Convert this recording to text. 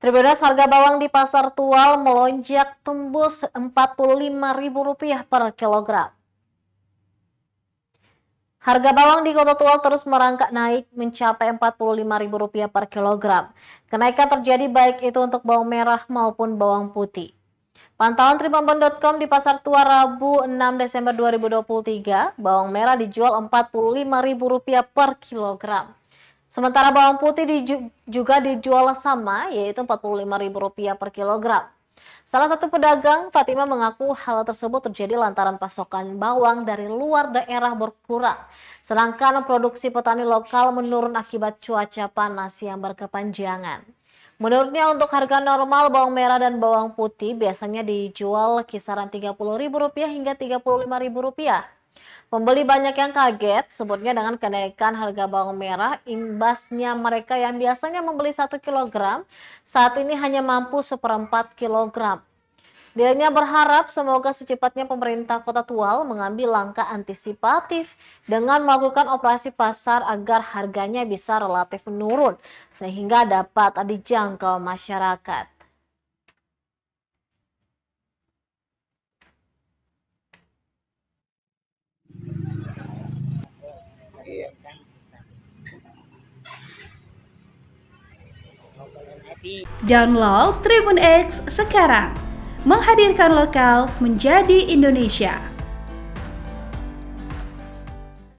Tribuners, harga bawang di Pasar Tual melonjak tembus Rp45.000 per kilogram. Harga bawang di Kota Tual terus merangkak naik mencapai Rp45.000 per kilogram. Kenaikan terjadi baik itu untuk bawang merah maupun bawang putih. Pantauan tribunbon.com di Pasar Tual Rabu 6 Desember 2023, bawang merah dijual Rp45.000 per kilogram. Sementara bawang putih juga dijual sama, yaitu Rp45.000 per kilogram. Salah satu pedagang, Fatima, mengaku hal tersebut terjadi lantaran pasokan bawang dari luar daerah berkurang, sedangkan produksi petani lokal menurun akibat cuaca panas yang berkepanjangan. Menurutnya, untuk harga normal bawang merah dan bawang putih biasanya dijual kisaran Rp30.000 hingga Rp35.000. Pembeli banyak yang kaget, sebutnya dengan kenaikan harga bawang merah. Imbasnya mereka yang biasanya membeli 1 kilogram, saat ini hanya mampu seperempat kilogram. Dirinya berharap semoga secepatnya pemerintah Kota Tual mengambil langkah antisipatif dengan melakukan operasi pasar agar harganya bisa relatif menurun, sehingga dapat dijangkau masyarakat. Download Tribun X sekarang, menghadirkan lokal menjadi Indonesia.